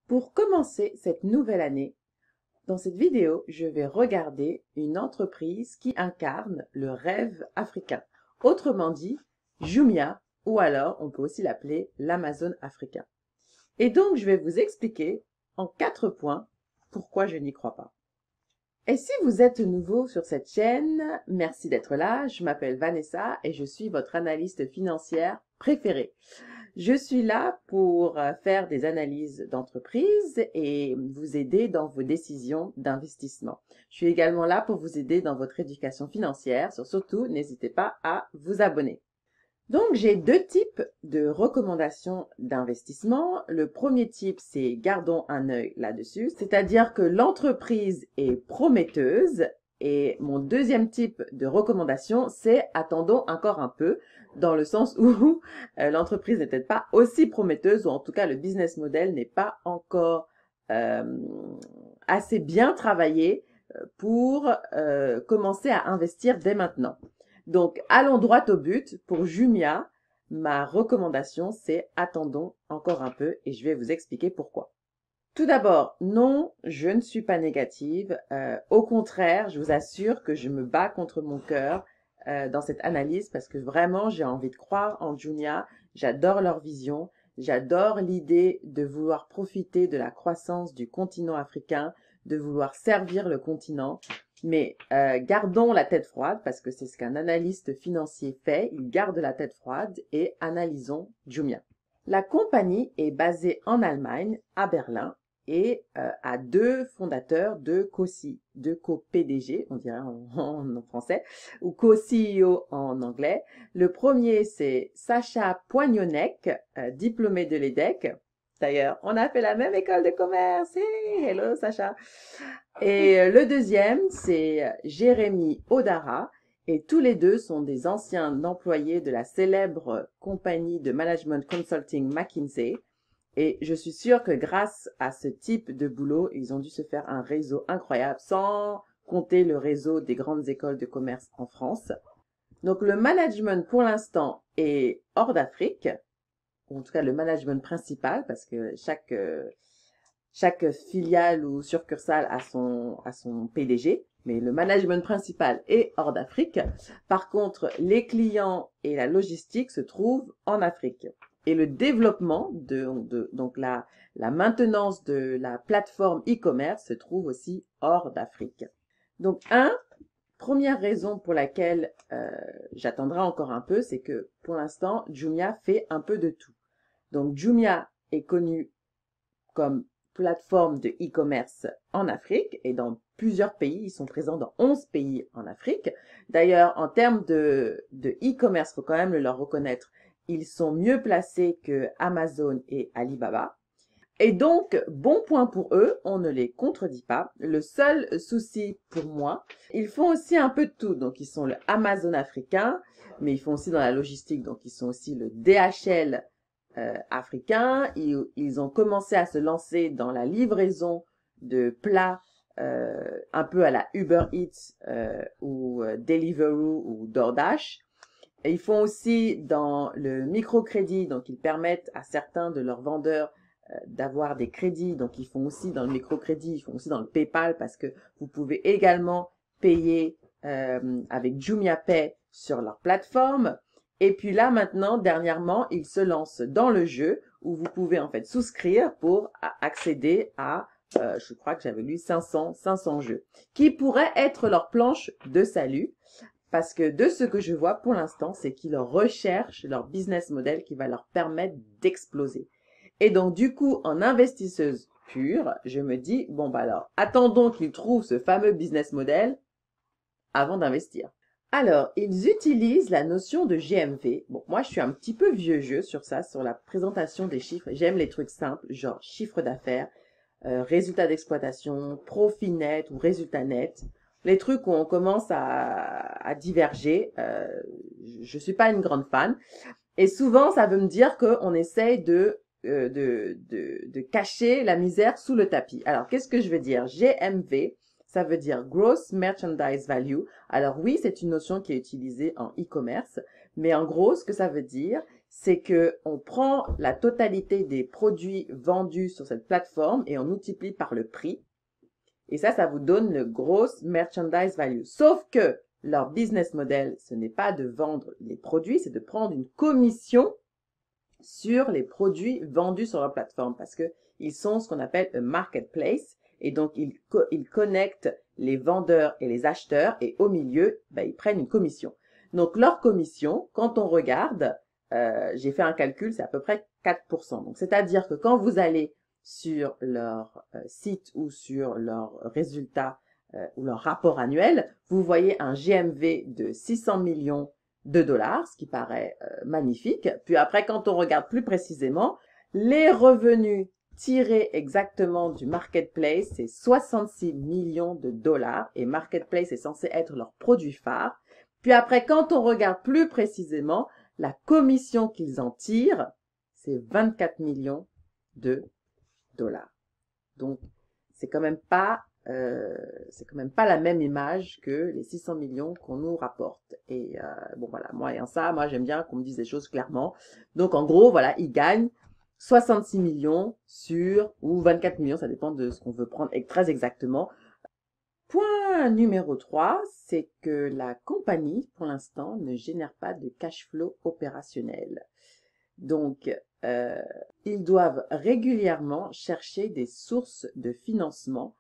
Pour commencer cette nouvelle année, dans cette vidéo, je vais regarder une entreprise qui incarne le rêve africain. Autrement dit, Jumia, ou alors on peut aussi l'appeler l'Amazon africain. Et donc, je vais vous expliquer en 4 points pourquoi je n'y crois pas. Et si vous êtes nouveau sur cette chaîne, merci d'être là. Je m'appelle Vanessa et je suis votre analyste financière préférée. Je suis là pour faire des analyses d'entreprise et vous aider dans vos décisions d'investissement. Je suis également là pour vous aider dans votre éducation financière. Surtout, n'hésitez pas à vous abonner. Donc, j'ai 2 types de recommandations d'investissement. Le premier type, c'est gardons un œil là-dessus, c'est-à-dire que l'entreprise est prometteuse. Et mon deuxième type de recommandation, c'est attendons encore un peu, dans le sens où l'entreprise n'est peut-être pas aussi prometteuse, ou en tout cas le business model n'est pas encore assez bien travaillé pour commencer à investir dès maintenant. Donc, allons droit au but. Pour Jumia, ma recommandation, c'est attendons encore un peu et je vais vous expliquer pourquoi. Tout d'abord, non, je ne suis pas négative. Au contraire, je vous assure que je me bats contre mon cœur dans cette analyse parce que vraiment, j'ai envie de croire en Jumia. J'adore leur vision. J'adore l'idée de vouloir profiter de la croissance du continent africain, de vouloir servir le continent. Mais gardons la tête froide parce que c'est ce qu'un analyste financier fait. Il garde la tête froide et analysons Jumia. La compagnie est basée en Allemagne, à Berlin, et a 2 fondateurs, 2 co-PDG, on dirait en français, ou co-CEO en anglais. Le premier, c'est Sacha Poignonnec, diplômé de l'EDEC. D'ailleurs, on a fait la même école de commerce. Hey, hello Sacha. Et le deuxième, c'est Jérémy Odara. Et tous les 2 sont des anciens employés de la célèbre compagnie de management consulting McKinsey. Et je suis sûre que grâce à ce type de boulot, ils ont dû se faire un réseau incroyable, sans compter le réseau des grandes écoles de commerce en France. Donc le management pour l'instant est hors d'Afrique, ou en tout cas le management principal, parce que chaque filiale ou succursale a son PDG, mais le management principal est hors d'Afrique. Par contre, les clients et la logistique se trouvent en Afrique. Et le développement, donc la maintenance de la plateforme e-commerce se trouve aussi hors d'Afrique. Donc, première raison pour laquelle j'attendrai encore un peu, c'est que pour l'instant, Jumia fait un peu de tout. Donc, Jumia est connu comme plateforme de e-commerce en Afrique et dans plusieurs pays. Ils sont présents dans 11 pays en Afrique. D'ailleurs, en termes de e-commerce, il faut quand même le leur reconnaître, ils sont mieux placés que Amazon et Alibaba. Et donc, bon point pour eux, on ne les contredit pas. Le seul souci pour moi, ils font aussi un peu de tout. Donc, ils sont le Amazon africain, mais ils font aussi dans la logistique. Donc, ils sont aussi le DHL africain. Ils ont commencé à se lancer dans la livraison de plats un peu à la Uber Eats ou Deliveroo ou DoorDash. Et ils font aussi dans le microcrédit, donc ils permettent à certains de leurs vendeurs d'avoir des crédits. Donc ils font aussi dans le microcrédit, ils font aussi dans le PayPal parce que vous pouvez également payer avec JumiaPay sur leur plateforme. Et puis là maintenant, dernièrement, ils se lancent dans le jeu où vous pouvez en fait souscrire pour accéder à, je crois que j'avais lu 500 jeux, qui pourraient être leur planche de salut. Parce que de ce que je vois pour l'instant, c'est qu'ils recherchent leur business model qui va leur permettre d'exploser. Et donc, du coup, en investisseuse pure, je me dis, bon, bah alors, attendons qu'ils trouvent ce fameux business model avant d'investir. Alors, ils utilisent la notion de GMV. Bon, moi, je suis un petit peu vieux jeu sur ça, sur la présentation des chiffres. J'aime les trucs simples, genre chiffre d'affaires, résultat d'exploitation, profit net ou résultat net. Les trucs où on commence à diverger, je suis pas une grande fan. Et souvent, ça veut me dire qu'on essaye de cacher la misère sous le tapis. Alors, qu'est-ce que je veux dire? GMV, ça veut dire Gross Merchandise Value. Alors oui, c'est une notion qui est utilisée en e-commerce, mais en gros, ce que ça veut dire, c'est que on prend la totalité des produits vendus sur cette plateforme et on multiplie par le prix. Et ça vous donne le gross merchandise value. Sauf que leur business model, ce n'est pas de vendre les produits, c'est de prendre une commission sur les produits vendus sur leur plateforme parce que ils sont ce qu'on appelle un marketplace et donc ils connectent les vendeurs et les acheteurs et au milieu, ils prennent une commission. Donc leur commission, quand on regarde, j'ai fait un calcul, c'est à peu près 4%. Donc c'est-à-dire que quand vous allez sur leur site ou sur leurs résultats ou leur rapport annuel, vous voyez un GMV de 600 millions de dollars, ce qui paraît magnifique. Puis après, quand on regarde plus précisément, les revenus tirés exactement du marketplace, c'est 66 millions de dollars et marketplace est censé être leur produit phare. Puis après, quand on regarde plus précisément, la commission qu'ils en tirent, c'est 24 millions de dollars. Donc, c'est quand même pas la même image que les 600 millions qu'on nous rapporte. Et bon voilà, moi j'aime bien qu'on me dise des choses clairement. Donc en gros, voilà, ils gagnent 66 millions ou 24 millions, ça dépend de ce qu'on veut prendre très exactement. Point numéro 3, c'est que la compagnie, pour l'instant, ne génère pas de cash flow opérationnel. Donc, ils doivent régulièrement chercher des sources de financement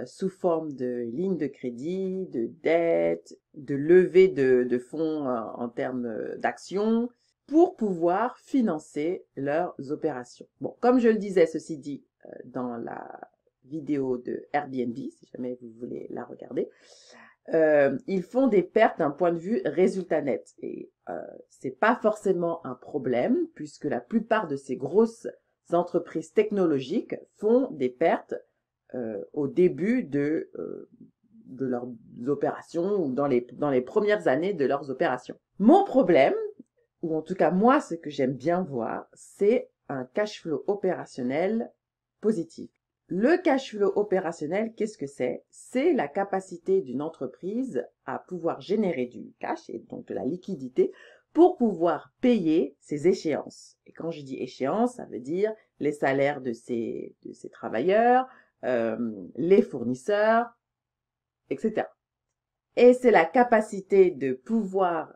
sous forme de lignes de crédit, de dettes, de levée de fonds en termes d'actions pour pouvoir financer leurs opérations. Bon, comme je le disais, ceci dit, dans la vidéo de Airbnb, si jamais vous voulez la regarder, ils font des pertes d'un point de vue résultat net. Et c'est pas forcément un problème puisque la plupart de ces grosses entreprises technologiques font des pertes au début de leurs opérations ou dans les premières années de leurs opérations. Mon problème, ou en tout cas moi ce que j'aime bien voir, c'est un cash flow opérationnel positif. Le cash flow opérationnel, qu'est-ce que c'est? C'est la capacité d'une entreprise à pouvoir générer du cash et donc de la liquidité pour pouvoir payer ses échéances. Et quand je dis échéances, ça veut dire les salaires de ses travailleurs, les fournisseurs, etc. Et c'est la capacité de pouvoir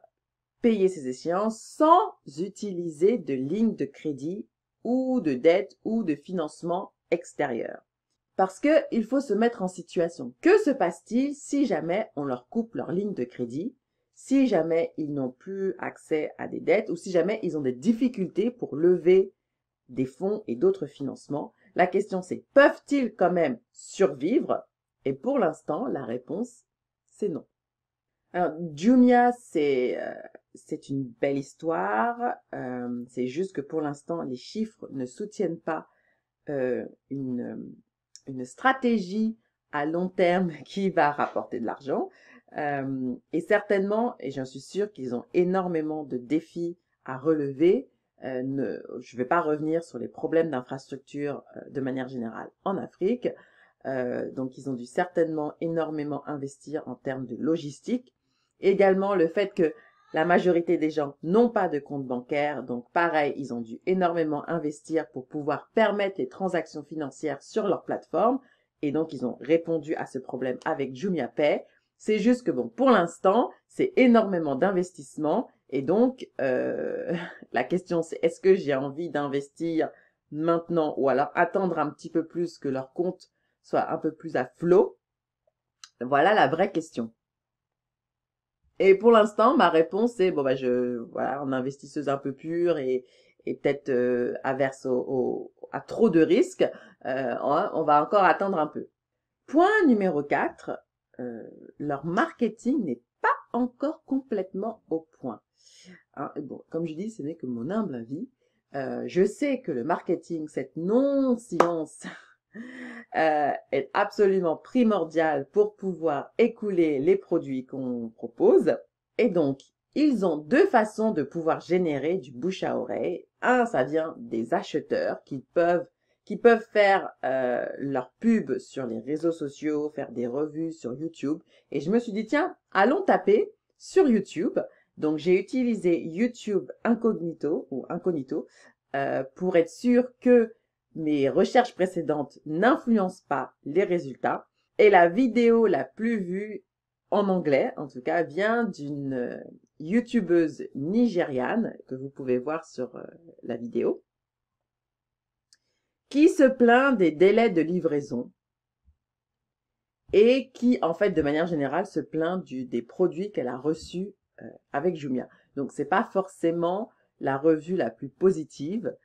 payer ses échéances sans utiliser de ligne de crédit ou de dette ou de financement extérieur. Parce que il faut se mettre en situation. Que se passe-t-il si jamais on leur coupe leur ligne de crédit, si jamais ils n'ont plus accès à des dettes ou si jamais ils ont des difficultés pour lever des fonds et d'autres financements? La question c'est, peuvent-ils quand même survivre? Et pour l'instant, la réponse, c'est non. Alors, Jumia, c'est une belle histoire. C'est juste que pour l'instant, les chiffres ne soutiennent pas une stratégie à long terme qui va rapporter de l'argent. Et certainement, et j'en suis sûre qu'ils ont énormément de défis à relever. Je ne vais pas revenir sur les problèmes d'infrastructure de manière générale en Afrique. Donc, ils ont dû certainement énormément investir en termes de logistique. Également, le fait que la majorité des gens n'ont pas de compte bancaire. Donc, pareil, ils ont dû énormément investir pour pouvoir permettre les transactions financières sur leur plateforme. Et donc, ils ont répondu à ce problème avec JumiaPay. C'est juste que, bon, pour l'instant, c'est énormément d'investissement. Et donc, la question, c'est est-ce que j'ai envie d'investir maintenant ou alors attendre un petit peu plus que leur compte soit un peu plus à flot? Voilà la vraie question. Et pour l'instant, ma réponse est bon voilà, en investisseuse un peu pure et peut-être averse à trop de risques, on va encore attendre un peu. Point numéro 4, leur marketing n'est pas encore complètement au point. Hein, bon, comme je dis, ce n'est que mon humble avis. Je sais que le marketing, cette non-science, est absolument primordial pour pouvoir écouler les produits qu'on propose. Et donc, ils ont deux façons de pouvoir générer du bouche à oreille. Un, ça vient des acheteurs qui peuvent faire leur pub sur les réseaux sociaux, faire des revues sur YouTube. Et je me suis dit, tiens, allons taper sur YouTube Donc, j'ai utilisé YouTube Incognito ou Incognito pour être sûr que mes recherches précédentes n'influencent pas les résultats. Et la vidéo la plus vue en anglais, en tout cas, vient d'une YouTubeuse nigériane que vous pouvez voir sur la vidéo, qui se plaint des délais de livraison et qui, en fait, de manière générale, se plaint des produits qu'elle a reçus avec Jumia. Donc, c'est pas forcément la revue la plus positive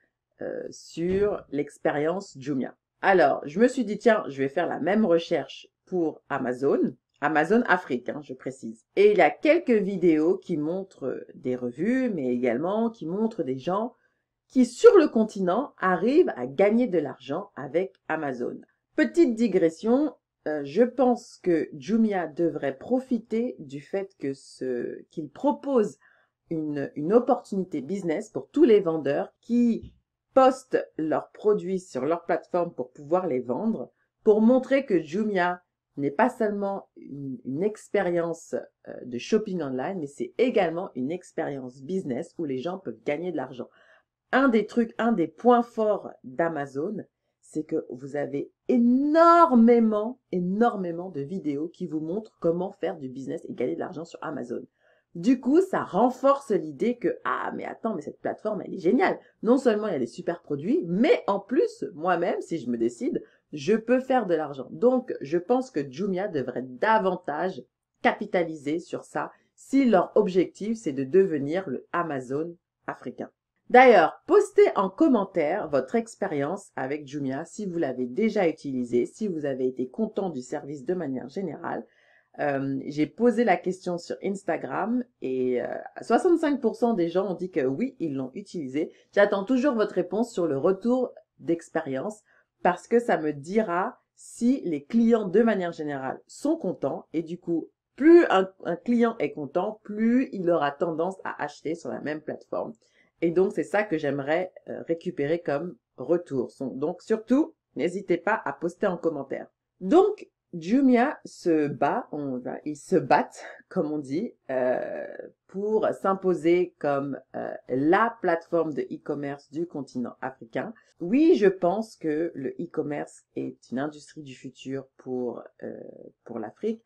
sur l'expérience Jumia. Alors, je me suis dit, tiens, je vais faire la même recherche pour Amazon. Amazon Afrique, je précise. Et il y a quelques vidéos qui montrent des revues, mais également qui montrent des gens qui, sur le continent, arrivent à gagner de l'argent avec Amazon. Petite digression, je pense que Jumia devrait profiter du fait qu'il propose une opportunité business pour tous les vendeurs qui postent leurs produits sur leur plateforme pour pouvoir les vendre, pour montrer que Jumia n'est pas seulement une expérience de shopping online, mais c'est également une expérience business où les gens peuvent gagner de l'argent. Un des points forts d'Amazon, c'est que vous avez énormément de vidéos qui vous montrent comment faire du business et gagner de l'argent sur Amazon. Du coup, ça renforce l'idée que, ah, mais attends, mais cette plateforme, elle est géniale. Non seulement il y a des super produits, mais en plus, moi-même, si je me décide, je peux faire de l'argent. Donc, je pense que Jumia devrait davantage capitaliser sur ça si leur objectif, c'est de devenir le Amazon africain. D'ailleurs, postez en commentaire votre expérience avec Jumia, si vous l'avez déjà utilisé, si vous avez été content du service de manière générale. J'ai posé la question sur Instagram et 65% des gens ont dit que oui, ils l'ont utilisé. J'attends toujours votre réponse sur le retour d'expérience parce que ça me dira si les clients de manière générale sont contents et du coup, plus un client est content, plus il aura tendance à acheter sur la même plateforme. Et donc, c'est ça que j'aimerais récupérer comme retour. Donc, surtout, n'hésitez pas à poster en commentaire. Donc, Jumia ils se battent, comme on dit, pour s'imposer comme la plateforme de e-commerce du continent africain. Oui, je pense que le e-commerce est une industrie du futur pour l'Afrique.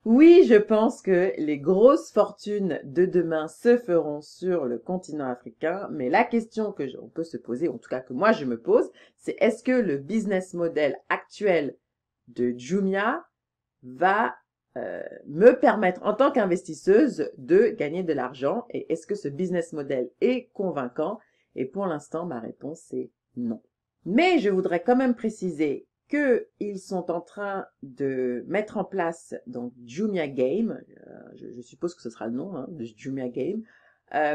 Oui, je pense que les grosses fortunes de demain se feront sur le continent africain, mais la question on peut se poser, en tout cas que moi je me pose, c'est est-ce que le business model actuel de Jumia va me permettre en tant qu'investisseuse de gagner de l'argent et est-ce que ce business model est convaincant? Et pour l'instant, ma réponse est non. Mais je voudrais quand même préciser qu'ils sont en train de mettre en place donc Jumia Game, je suppose que ce sera le nom de Jumia Game,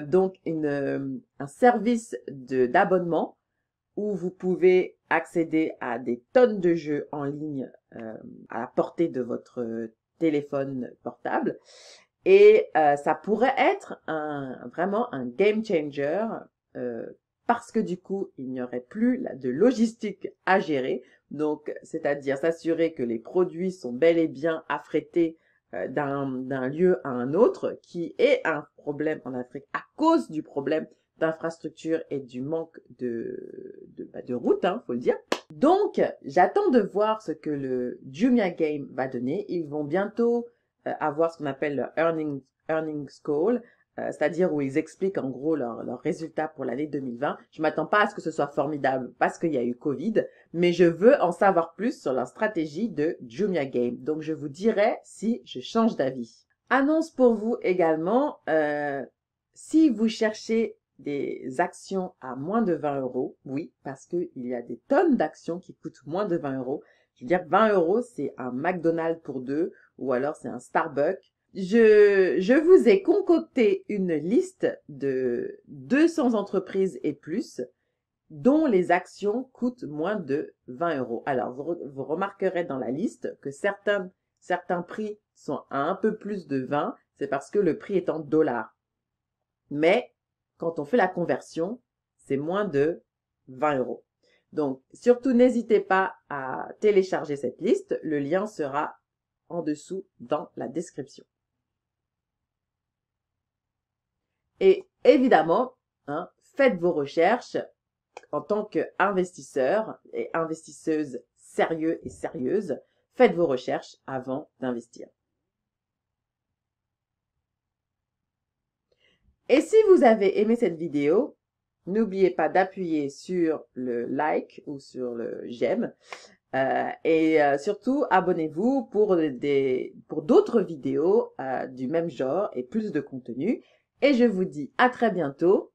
donc un service d'abonnement où vous pouvez accéder à des tonnes de jeux en ligne à la portée de votre téléphone portable. Et ça pourrait être vraiment un game changer parce que du coup, il n'y aurait plus de logistique à gérer. Donc, c'est-à-dire s'assurer que les produits sont bel et bien affrétés d'un lieu à un autre, qui est un problème en Afrique à cause du problème d'infrastructures et du manque de routes, faut le dire. Donc, j'attends de voir ce que le Jumia Game va donner. Ils vont bientôt avoir ce qu'on appelle leur earnings call, c'est-à-dire où ils expliquent en gros leurs résultats pour l'année 2020. Je m'attends pas à ce que ce soit formidable parce qu'il y a eu Covid, mais je veux en savoir plus sur leur stratégie de Jumia Game. Donc, je vous dirai si je change d'avis. Annonce pour vous également, si vous cherchez des actions à moins de 20 euros, oui, parce qu'il y a des tonnes d'actions qui coûtent moins de 20 euros. Je veux dire, 20 euros, c'est un McDonald's pour deux, ou alors c'est un Starbucks. Je vous ai concocté une liste de 200 entreprises et plus, dont les actions coûtent moins de 20 euros. Alors, vous remarquerez dans la liste que certains prix sont à un peu plus de 20, c'est parce que le prix est en dollars. Mais quand on fait la conversion, c'est moins de 20 euros. Donc, surtout, n'hésitez pas à télécharger cette liste. Le lien sera en dessous dans la description. Et évidemment, hein, faites vos recherches en tant qu'investisseur et investisseuse sérieux et sérieuse. Faites vos recherches avant d'investir. Et si vous avez aimé cette vidéo, n'oubliez pas d'appuyer sur le like ou sur le j'aime. Et surtout, abonnez-vous pour d'autres vidéos du même genre et plus de contenu. Et je vous dis à très bientôt